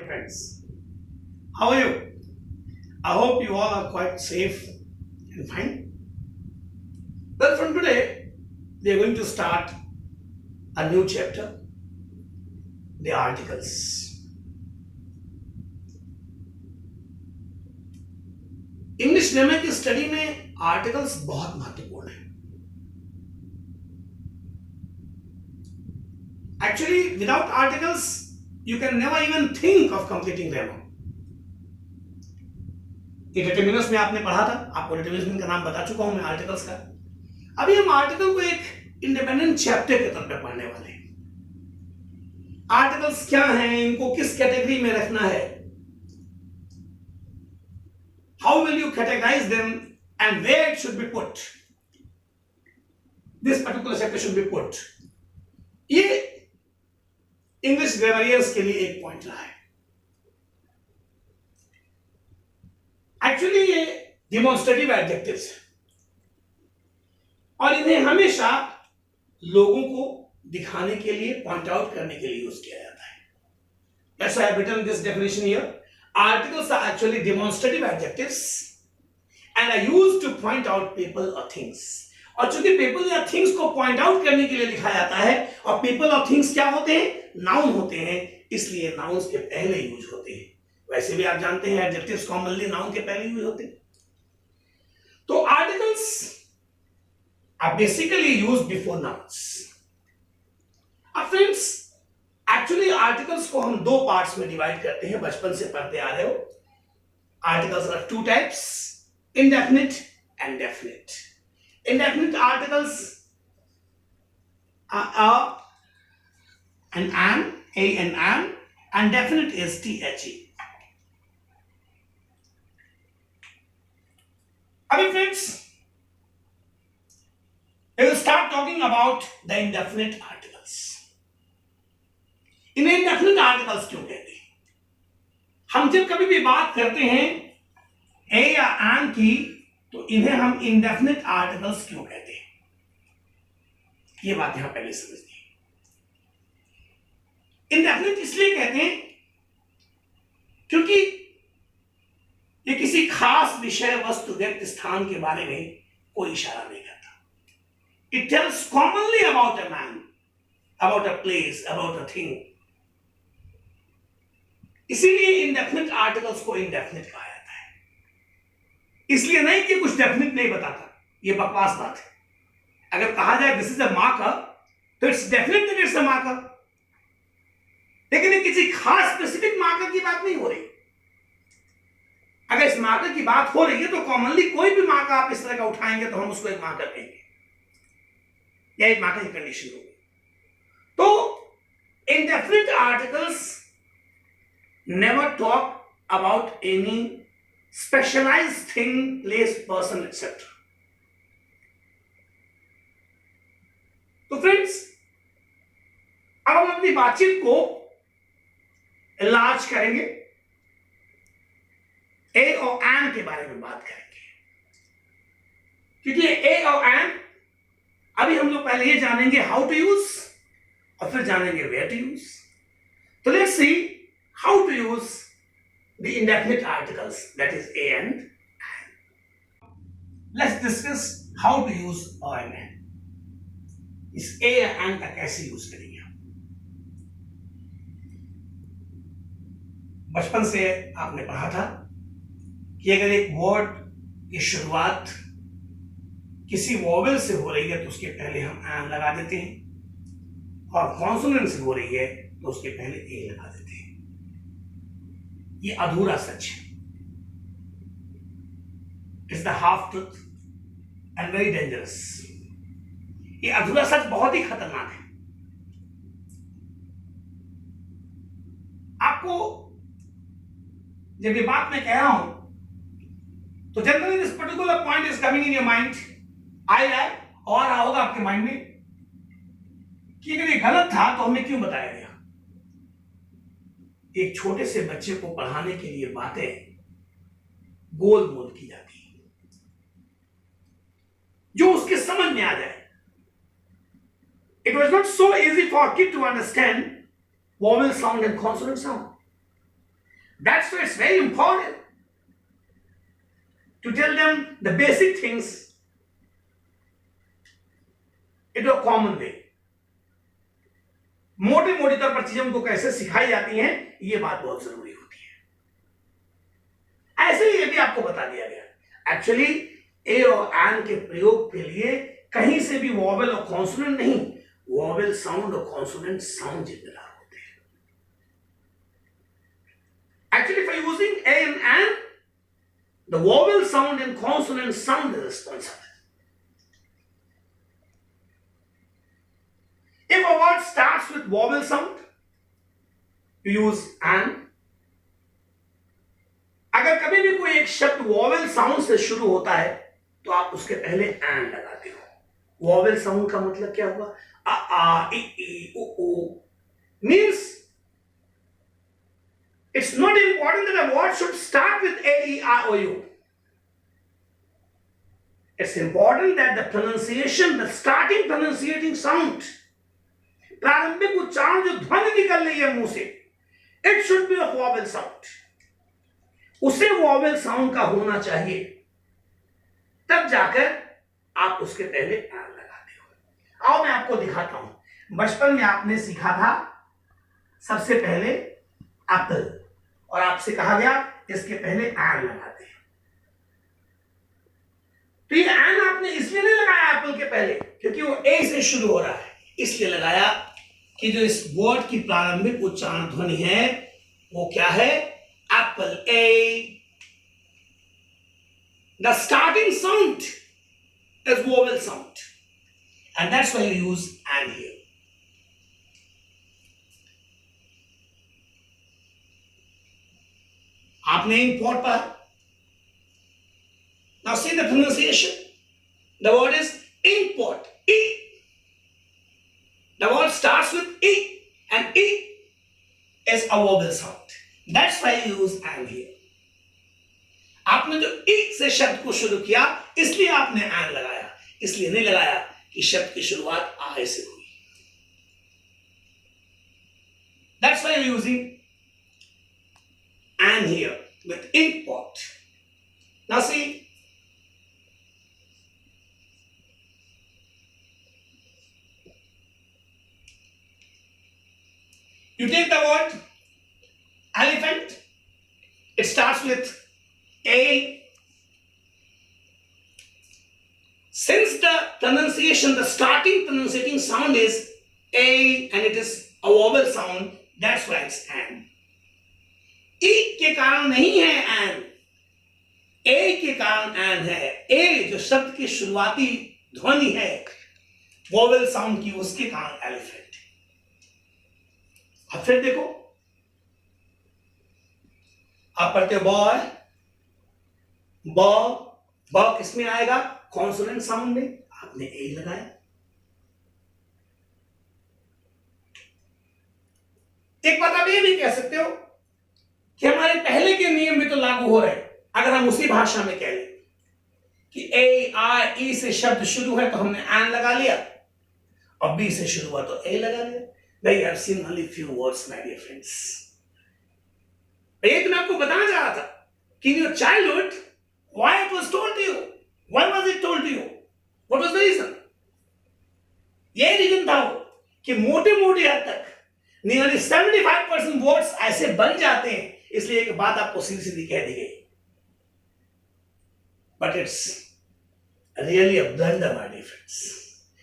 friends. How are you? I hope you all are quite safe and fine. Well, from today, we are going to start a new chapter, the articles. English grammar की study में articles बहुत महत्वपूर्ण है. Actually, without articles, you can never even think of completing grammar. Determiners में आपने पढ़ा था, आपको डिटरमिनर्स का नाम बता चुका हूं मैं आर्टिकल्स का. अभी हम आर्टिकल को एक इंडिपेंडेंट चैप्टर के तौर पे पढ़ने वाले हैं. आर्टिकल्स क्या हैं, इनको किस कैटेगरी में रखना है, how will you categorize them and where it should be put, this particular chapter should be put. ये इंग्लिश ग्रामरियर्स के लिए एक पॉइंट रहा है. एक्चुअली ये डिमॉन्स्ट्रेटिव एडजेक्टिव्स है और इन्हें हमेशा लोगों को दिखाने के लिए, पॉइंट आउट करने के लिए यूज किया जाता है. Yes, I have written this definition here. Articles are actually demonstrative adjectives and are used to point out people or things. और चूंकि people या things को point out करने के लिए लिखा जाता है और people और things क्या होते हैं, noun होते हैं, इसलिए nouns के पहले यूज होते हैं. वैसे भी आप जानते हैं adjectives commonly noun के पहले यूज होते हैं. तो articles are basically used before nouns. अब friends, एक्चुअली आर्टिकल्स को हम दो पार्ट्स में डिवाइड करते हैं, बचपन से पढ़ते आ रहे हो. Articles are two types, indefinite and definite. Indefinite articles are and an, A and an, and definite is T H E. अभी friends, we will start talking about the indefinite articles. इन्हें इंडेफिनिट आर्टिकल्स क्यों कहते हैं? हम जब कभी भी बात करते हैं ए या एन की, तो इन्हें हम इंडेफिनिट आर्टिकल्स क्यों कहते हैं, ये बात यहां पहले समझते हैं. इंडेफिनिट इसलिए कहते हैं क्योंकि ये किसी खास विषय, वस्तु, व्यक्ति, स्थान के बारे में कोई इशारा नहीं करता. It tells commonly about a man, about a place, about a thing. इसीलिए इंडेफिनिट आर्टिकल्स को इंडेफिनिट कहा जाता है. इसलिए नहीं कि कुछ डेफिनिट नहीं बताता, ये बकवास बात है. अगर कहा जाए दिस इज अ मार्कर, तो it's definite that it's a marker, लेकिन ये किसी खास स्पेसिफिक मार्कर की बात नहीं हो रही. अगर इस मार्कर की बात हो रही है तो कॉमनली कोई भी मार्कर आप इस तरह का उठाएंगे तो हम उसको एक मार्कर कहेंगे, या एक मार्कर की कंडीशन होगी. तो indefinite articles never talk about any specialized thing, place, person, etc. तो फ्रेंड्स, अब हम अपनी बातचीत को लार्ज करेंगे, ए और एन के बारे में बात करेंगे. क्योंकि ए और एन अभी हम लोग पहले ये जानेंगे हाउ टू यूज और फिर जानेंगे वेयर टू यूज. तो let's see how to use the indefinite articles, that is a and an. Let's discuss how to use a and an. इस a या and का कैसे यूज करेंगे हम. बचपन से आपने पढ़ा था कि अगर एक वर्ड की शुरुआत किसी वोवेल से हो रही है तो उसके पहले हम an लगा देते हैं, और कॉन्सोनेंट से हो रही है तो उसके पहले a लगा देते हैं. ये अधूरा सच है. It's the half truth and very dangerous. ये अधूरा सच बहुत ही खतरनाक है. आपको जब ये बात मैं कह रहा हूं तो generally this particular point is coming in your mind. आई रहा है और रहा होगा आपके माइंड में कि अगर ये गलत था तो हमें क्यों बताया गया. एक छोटे से बच्चे को पढ़ाने के लिए बातें गोल मोल की जाती है जो उसके समझ में आ जाए. It was not so easy for a kid to understand vowel sound and consonant sound. why it's very important to tell them the basic things in a common way. मोटे मोटे तौर पर चीजें उनको कैसे सिखाई जाती हैं, ये बात बहुत जरूरी होती है. ऐसे ही ये भी आपको बता दिया गया. एक्चुअली ए और एन के प्रयोग के लिए कहीं से भी वॉवेल और कॉन्सोनेंट नहीं, वॉवेल साउंड और कॉन्सोनेंट साउंड जिम्मेदार होते हैं. Actually for using a and an, the vowel sound and consonant sound is responsible. If a word starts with vowel sound, you use an. अगर कभी भी कोई एक शब्द वॉवेल साउंड से शुरू होता है तो आप उसके पहले एन लगाते हो. वॉवेल साउंड का मतलब क्या हुआ? अ आ इ ई उ ऊ. Means it's not important that a word should start with a, e, I, o, u. It's important that the pronunciation, the starting pronunciating sound, प्रारंभिक उच्चारण जो ध्वनि निकल रही है मुंह से, it should be a vowel sound. उसे vowel sound का होना चाहिए, तब जाकर आप उसके पहले आर लगाते हो. आओ मैं आपको दिखाता हूं. बचपन में आपने सीखा था सबसे पहले एप्पल, और आपसे कहा गया इसके पहले एन लगाते हैं. तो ये एन आपने इसलिए नहीं लगाया एप्पल के पहले क्योंकि वो ए से शुरू हो रहा है, इसलिए लगाया कि जो इस वर्ड की प्रारंभिक उच्चारण ध्वनि है वो क्या है? Apple, A. The starting sound is vowel sound and that's why you use N here. आपने import पर. Now see the pronunciation. The word is import. E. The word starts with E, and E is a vowel sound. That's why you use and here. आपने जो E से शब्द को शुरू किया इसलिए आपने and लगाया, इसलिए नहीं लगाया कि शब्द की शुरुआत I से हुई. That's why you're using and here with import. Now see, you take the word elephant, it starts with A. Since the pronunciation, the starting pronunciating sound is A and it is a vowel sound, that's why it's an. ई के कारण नहीं है N, ए के कारण N है. ए जो शब्द की शुरुआती ध्वनि है वोवेल साउंड की, उसके कारण एलिफेंट. अब फिर देखो, आप पढ़ते हो बॉय, ब किसमें आएगा? कॉन्सोनेंट साउंड में. आपने ए लगाया. एक बात आप ये भी कह सकते हो कि हमारे पहले के नियम भी तो लागू हो रहे हैं. अगर हम उसी भाषा में कह लें कि ए आई ई से शब्द शुरू है तो हमने एन लगा लिया, और बी से शुरू हुआ तो ए लगा लिया. They have seen only few words, my dear friends. एक मैं आपको बताना चाह रहा था कि in your childhood, why it was told to you? Why was it told to you? What was the reason? ये रीजन था वो कि मोटे मोटे हद तक नियरली 75% वर्ड्स ऐसे बन जाते हैं, इसलिए एक बात आपको सीधी सीधी कह दी गई. But it's really a blunder, my dear friends.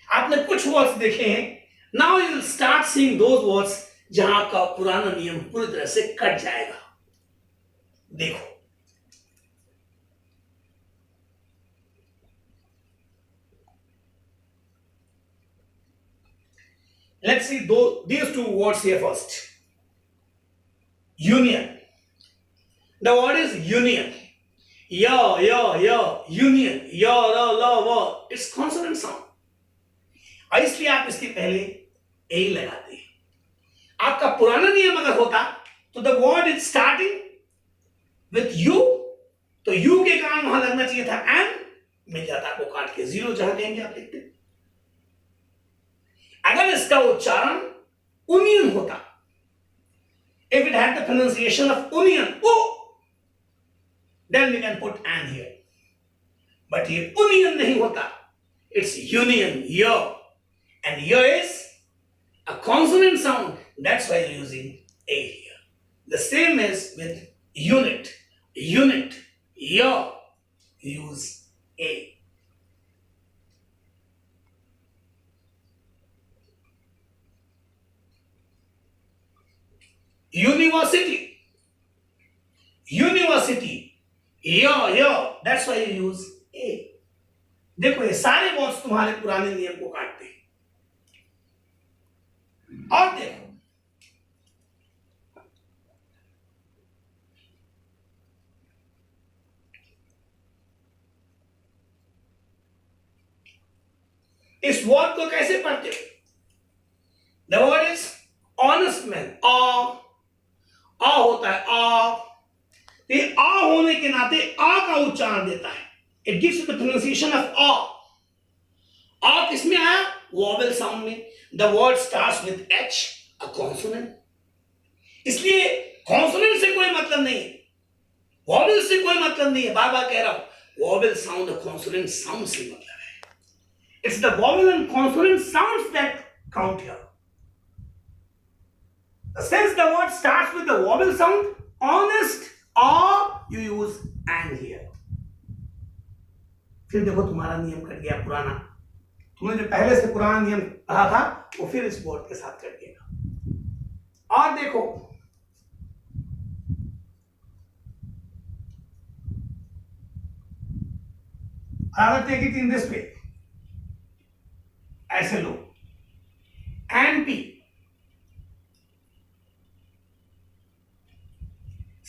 आपने कुछ वर्ड्स देखे हैं, now you will start seeing those words जहां आपका पुराना नियम पूरी तरह से कट जाएगा. देखो, let's see these two words here first. Union. The word is union. Union. It's consonant sound. और इसलिए आप इसके पहले ए लगाते हैं. आपका पुराना नियम अगर होता तो the word is starting with you, तो यू के कारण वहां लगना चाहिए था एन, मिल जाता आपको काट के जीरो, जहां कहेंगे आप लिखते. अगर इसका उच्चारण उनियन होता, if it had the pronunciation of onion, O then we can put an here. But ये union नहीं होता, it's union, year. And year is a consonant sound, that's why you're using a here. The same is with unit, year, use a. University, year, that's why you use a. देखो ये सारे words तुम्हारे पुराने नियम को काटते हैं. और देखो इस वर्ड को कैसे पढ़ते हो? The word is honest man. आ होता है आ. ये आ होने के नाते आ का उच्चारण देता है. It gives the pronunciation of आ. आ किसमें आया? वॉवेल साउंड में. The word starts with H, a consonant. इसलिए कॉन्सोनेंट से कोई मतलब नहीं है, वॉवेल से कोई मतलब नहीं है. बार बार कह रहा हूं, वॉवेल साउंड और कॉन्सोनेंट साउंड से मतलब है. It's the vowel and consonant sounds that count here. Since the word starts with the vowel sound, honest, or you use and here. फिर देखो तुम्हारा नियम कट गया पुराना. तुमने जो पहले से पुराना नियम पढ़ा था वो फिर इस वर्ड के साथ कट गया. और देखो I'll take it in this way. ऐसे लो. And P.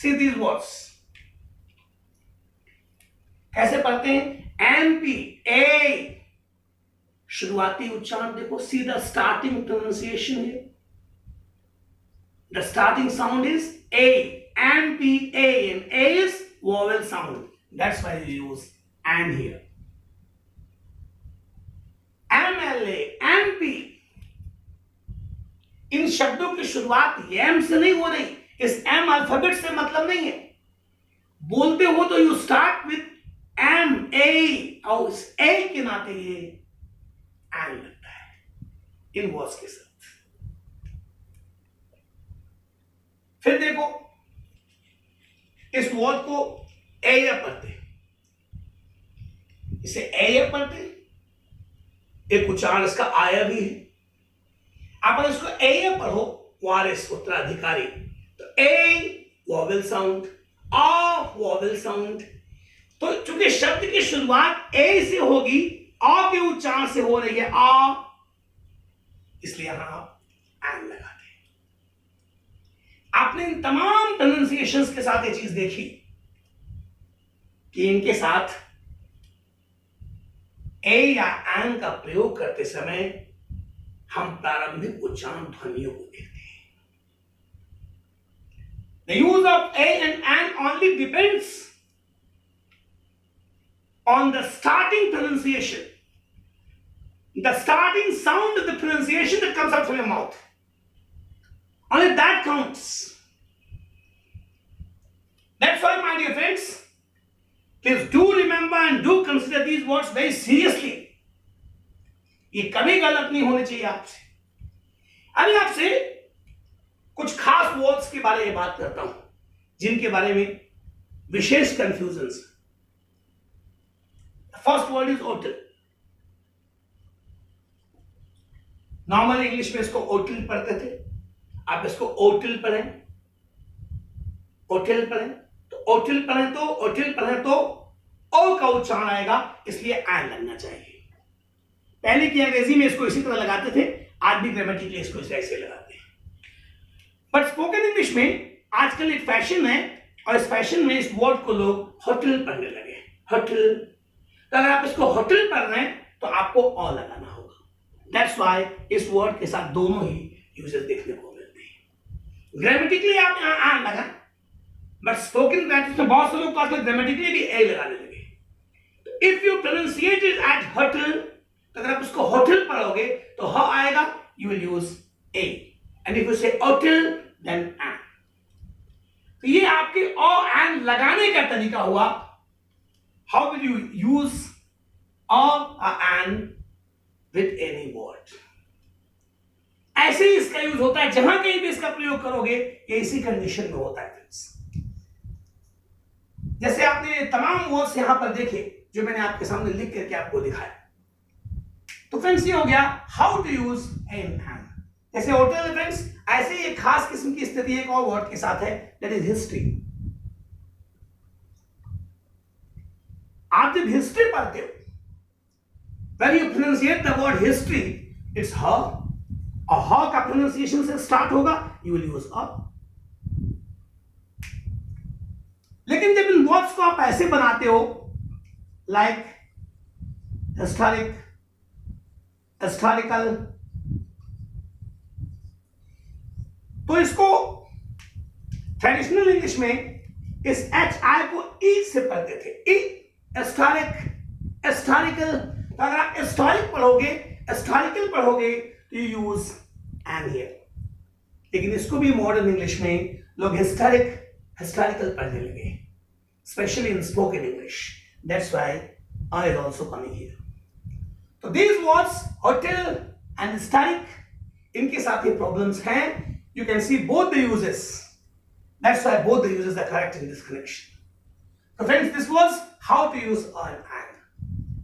See these words. कैसे पढ़ते हैं? MP, A. शुरुआती उच्चारण देखो. See the starting pronunciation here. The starting sound is A. MP, A. And A is vowel sound. That's why you use and here. MLA, MP. इन शब्दों की शुरुआत M से नहीं हो रही. इस एम अल्फाबेट से मतलब नहीं है. बोलते हो तो you start with M A, और इस ए के नाते ये एम लगता है इन वर्ड्स के साथ. फिर देखो इस वर्ड को एया पढ़ते, इसे एया पढ़ते. एक उच्चारण इसका आया भी है. आप इसको एया पढ़ो, वारिस उत्तराधिकारी. A vowel sound, A vowel sound. तो चूंकि शब्द की शुरुआत A से होगी, आ के उच्चारण से हो रही है आ, इसलिए यहां आप एन लगाते हैं. आपने इन तमाम प्रोनाउंसिएशंस के साथ ये चीज देखी कि इनके साथ ए या एन का प्रयोग करते समय हम प्रारंभिक उच्चारण ध्वनियों को देखते हैं. The use of A and N only depends on the starting pronunciation, the starting sound of the pronunciation that comes out from your mouth. Only that counts. That's why, my dear friends, please do remember and do consider these words very seriously. ये कभी गलत नहीं होने चाहिए आपसे. अभी आपसे कुछ खास वर्ड्स के बारे में बात करता हूं जिनके बारे में विशेष confusions. First word is hotel. Normal English में इसको होटल पढ़ते थे, आप इसको होटल पढ़ें, होटल पढ़ें. तो होटल पढ़ें तो होटल पढ़ें तो ओ का उच्चारण आएगा, इसलिए एन लगना चाहिए. पहले की अंग्रेजी में इसको इसी तरह लगाते थे, आज भी ग्रामेटिकली इसको ऐसे लगाते हैं. बट स्पोकन इंग्लिश में आजकल एक फैशन है, और इस फैशन में इस वर्ड को लोग होटल पढ़ने लगे. होटल. तो अगर आप इसको होटल पढ़ रहे हैं तो आपको अ लगाना होगा. दैट्स व्हाई इस वर्ड के साथ दोनों ही यूजेस देखने को मिलते हैं. ग्रामेटिकली आप यहां आ लगा, बट स्पोकन प्रैक्टिस में बहुत से लोग आजकल ग्रामेटिकली भी ए लगाने लगे. तो if you pronunciate it at hotel, तो अगर आप इसको होटल पढ़ोगे तो ह आएगा, you will use A. And if you say hotel, then an. तो ये आपके अ एंड लगाने का तरीका हुआ. How will you use a and with any word. ऐसे ही इसका यूज होता है, जहां कहीं भी इसका प्रयोग करोगे ये इसी कंडीशन में होता है फ्रेंड्स. जैसे आपने तमाम वर्ड्स यहां पर देखे जो मैंने आपके सामने लिख करके आपको दिखाया. तो फ्रेंड्स ये हो गया how to use an and. जैसे होटल फ्रेंड्स, ऐसे ही एक खास किस्म की स्थिति एक और वर्ड के साथ है, दैट इज हिस्ट्री. आप जब हिस्ट्री पढ़ते हो, when you pronunciate the word history, it's her. और her का pronunciation से स्टार्ट होगा, you will use a. लेकिन जब इन वर्ड्स को आप ऐसे बनाते हो, like historical, तो इसको ट्रेडिशनल इंग्लिश में इस HI को E से पढ़ते थे. E, historical. अगर आप हिस्टोरिकल पढ़ोगे तो यू यूज एन हियर. लेकिन इसको भी मॉडर्न इंग्लिश में लोग हिस्टोरिकल पढ़ने लगे, specially in spoken English. That's why I is also coming here. तो these words hotel and historic, इनके साथ ये प्रॉब्लम्स हैं. You can see both the uses. That's why both the uses are correct in this connection. So friends, this was how to use an and.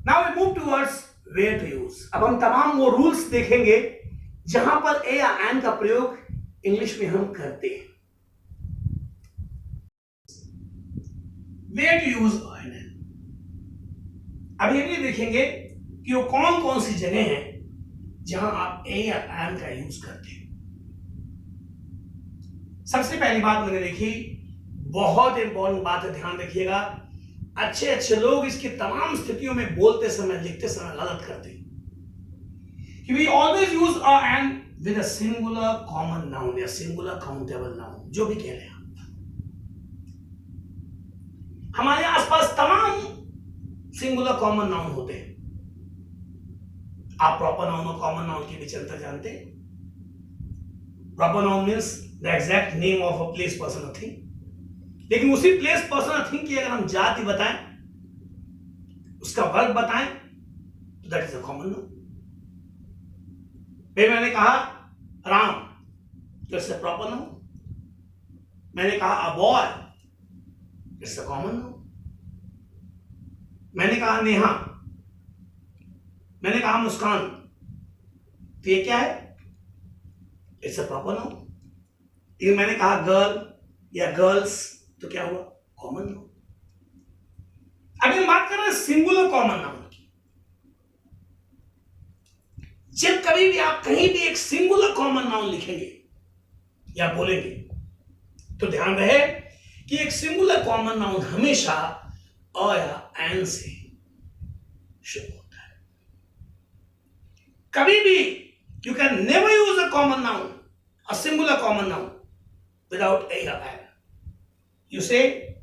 Now we move towards where to use. अब हम तमाम वो rules देखेंगे जहां पर ए या and का प्रयोग इंग्लिश में हम करते हैं. Where to use an and. अब ये भी देखेंगे कि वो कौन कौन सी जगह हैं जहां आप ए या एंड का यूज करते हैं. सबसे पहली बात मैंने देखी, बहुत इंपॉर्टेंट बात है, ध्यान रखिएगा. अच्छे लोग इसकी तमाम स्थितियों में बोलते समय लिखते समय गलत करते हैं कि we always use a and with a singular common noun या सिंगुलर काउंटेबल नाउन, जो भी कह रहे हैं आप. हमारे आसपास तमाम सिंगुलर कॉमन नाउन होते हैं. आप प्रॉपर नाउन और कॉमन नाउन के बीच अंतर जानते हैं? Proper noun means the exact name of a place, person, a thing. लेकिन उसी प्लेस, पर्सन, अ थिंग की अगर हम जाति बताएं, उसका वर्ग बताएं, तो that is a common noun. फिर मैंने कहा राम, तो इट्स अ प्रॉपर नाउन. मैंने कहा a boy, it's a common noun. मैंने कहा नेहा, मैंने कहा मुस्कान, तो ये क्या है? It's a proper noun. लेकिन मैंने कहा गर्ल या गर्ल्स, तो क्या हुआ? Common noun. अभी हम बात कर रहे हैं सिंगुलर कॉमन नाउन की. जब कभी भी आप कहीं भी एक सिंगुलर कॉमन नाउन लिखेंगे या बोलेंगे, तो ध्यान रहे कि एक सिंगुलर कॉमन नाउन हमेशा अ या एन से शुरू होता है. कभी भी you can never use a common noun, a singular common noun, without a or an. You say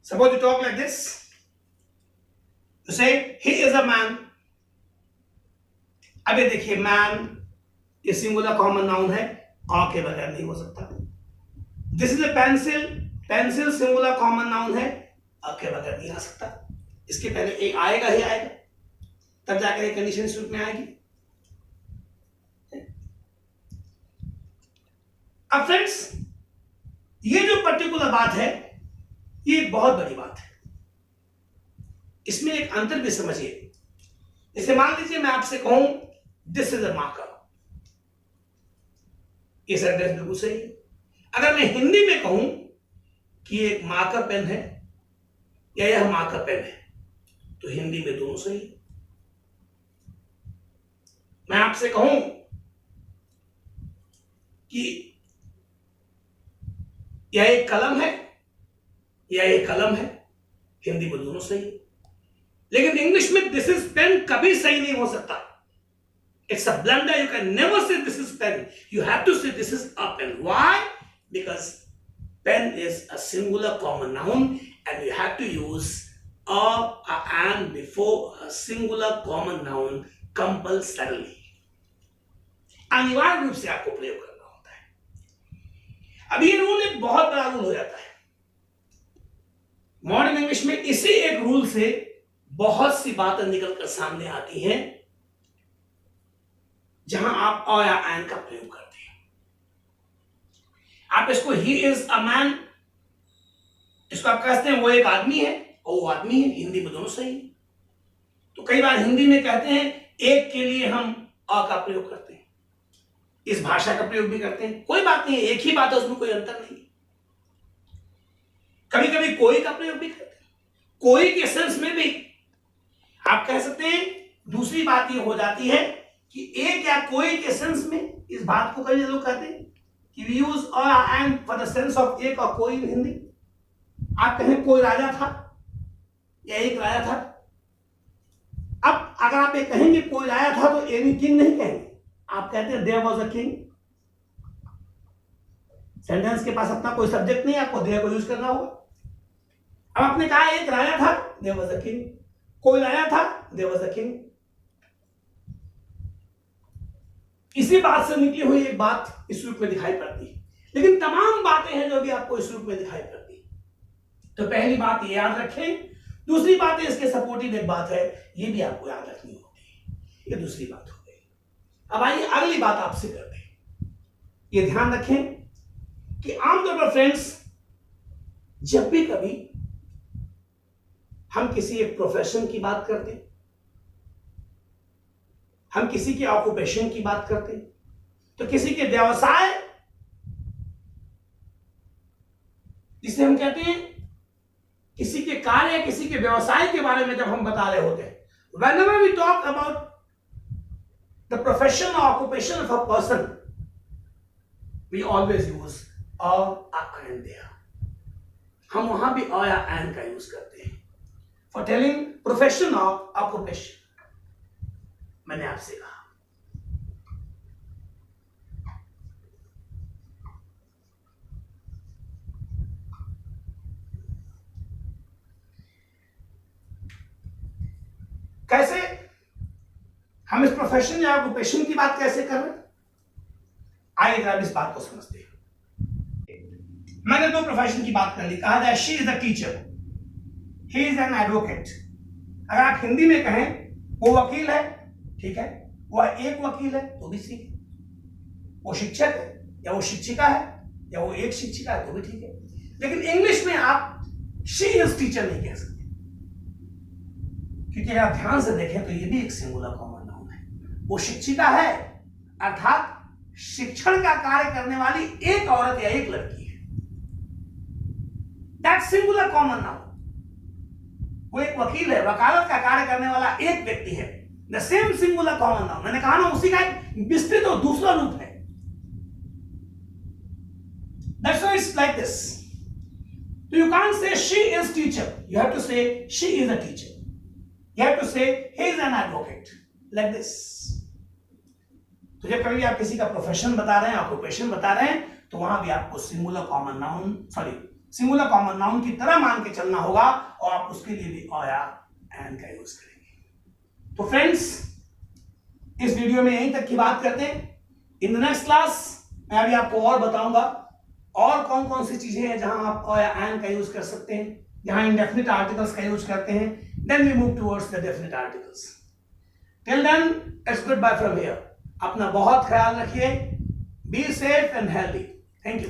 suppose you talk like this. You say he is a man. अभी देखिए मैन ये सिंगुलर कॉमन नाउन है, आ के बगैर नहीं हो सकता. This is a pencil, pencil singular common noun है, आ के बगैर नहीं आ सकता. इसके पहले एक आएगा ही आएगा, तब जाकर एक कंडीशन इस रूप में आएगी. अब फ्रेंड्स, ये जो पर्टिकुलर बात है, ये एक बहुत बड़ी बात है. इसमें एक अंतर भी समझिए. जैसे मान लीजिए मैं आपसे कहूं दिस इज अ मार्कर, ये सेंटेंस बिल्कुल सही है. अगर मैं हिंदी में कहूं कि ये एक मार्कर पेन है या यह मार्कर पेन है, तो हिंदी में दोनों सही है. मैं आपसे कहूं कि यह एक कलम है या एक कलम है, हिंदी में दोनों सही है. लेकिन इंग्लिश में दिस इज पेन कभी सही नहीं हो सकता. It's a blunder. You can never say this is pen. You have to say this is a pen. Why? Because pen is a singular common noun and you have to use a and before a singular common noun compulsorily. अनिवार्य रूप से आपको प्रयोग करना होता है। अब ये रूल एक बहुत बड़ा रूल हो जाता है मॉडर्न इंग्लिश में। इसी एक रूल से बहुत सी बातें निकलकर सामने आती हैं जहां आप अ या एन का प्रयोग करते हैं। आप इसको ही इज अ मैन, इसको आप कहते हैं वो एक आदमी है और वो आदमी है, हिंदी में दोनों सही है। तो कई बार हिंदी में कहते हैं एक के लिए हम अ का प्रयोग करते हैं, इस भाषा का प्रयोग भी करते हैं, कोई बात नहीं है, एक ही बात है, उसमें कोई अंतर नहीं। कभी कभी कोई का प्रयोग भी करते हैं, कोई के सेंस में भी आप कह सकते हैं। दूसरी बात ये हो जाती है कि एक या कोई के सेंस में इस बात को कई लोग कहते हैं कि we use a and for the sense of एक और कोई इन हिंदी। आप कहें कोई राजा था या एक राजा था। अब अगर आप ये कहेंगे कोई राजा था तो एनी किंग नहीं कहेंगे, आप कहते हैं there was a king. Sentence के पास अपना कोई सब्जेक्ट नहीं, आपको देयर को यूज करना होगा। अब आपने कहा एक राजा था, देयर वाज अ किंग, कोई राजा था, देयर वाज अ किंग। इसी बात से निकली हुई एक बात इस रूप में दिखाई पड़ती है, लेकिन तमाम बातें हैं जो भी आपको इस रूप में दिखाई पड़ती है। तो पहली बात ये याद रखें। दूसरी बात है इसके सपोर्टिव एक बात है, ये भी आपको याद रखनी होती है। ये दूसरी बात हो गई। अब आइए अगली बात आपसे करते हैं। ये ध्यान रखें कि आमतौर पर फ्रेंड्स, जब भी कभी हम किसी एक प्रोफेशन की बात करते हैं, हम किसी के ऑक्यूपेशन की बात करते हैं, तो किसी के व्यवसाय जिसे हम कहते हैं, किसी के कार्य, किसी के व्यवसाय के बारे में जब हम बता रहे होते हैं, whenever we talk about the profession or occupation of a person, we always use a and there. हम वहां भी अ या एन का यूज करते हैं for telling profession or occupation. मैंने आपसे कहा कैसे हम इस प्रोफेशन या ऑक्यूपेशन की बात कैसे कर रहे हैं। आइए जरा इस बात को समझते हैं। मैंने दो प्रोफेशन की बात कर ली, कहा जाए she is a teacher, he is an advocate. अगर आप हिंदी में कहें वो वकील है, ठीक है, वो एक वकील है तो भी ठीक है, वो शिक्षक है या वो शिक्षिका है या वो एक शिक्षिका है तो भी ठीक है। लेकिन इंग्लिश में आप शी इज टीचर नहीं कह सकते, क्योंकि अगर आप ध्यान से देखें तो ये भी एक सिंगुलर कॉमन नाउन है। वो शिक्षिका है अर्थात शिक्षण का कार्य करने वाली एक औरत या एक लड़की है, दैट सिंगुलर कॉमन नाउन। वो एक वकील है, वकालत का कार्य करने वाला एक व्यक्ति है, the same singular common noun. मैंने कहा ना, उसी का एक विस्तृत और दूसरा रूप है। That's why it's like this. So you can't say she is teacher. You have to say she is a teacher. You have to say he is an advocate. Like this. तो जब कभी आप किसी का प्रोफेशन बता रहे हैं, occupation बता रहे हैं, तो वहां भी आपको सिंगुलर कॉमन नाउन की तरह मान के चलना होगा और आप उसके लिए भी अ या एन का यूज करेंगे। तो फ्रेंड्स, इस वीडियो में यहीं तक की बात करते हैं। इन द नेक्स्ट क्लास मैं अभी आपको और बताऊंगा और कौन कौन सी चीजें हैं जहां आप अ या एन का यूज कर सकते हैं, जहां इंडेफिनिट आर्टिकल्स का यूज करते हैं। Then we move towards the definite articles. Till then it's good bye from here. अपना बहुत ख्याल रखिए। Be safe and healthy. Thank you.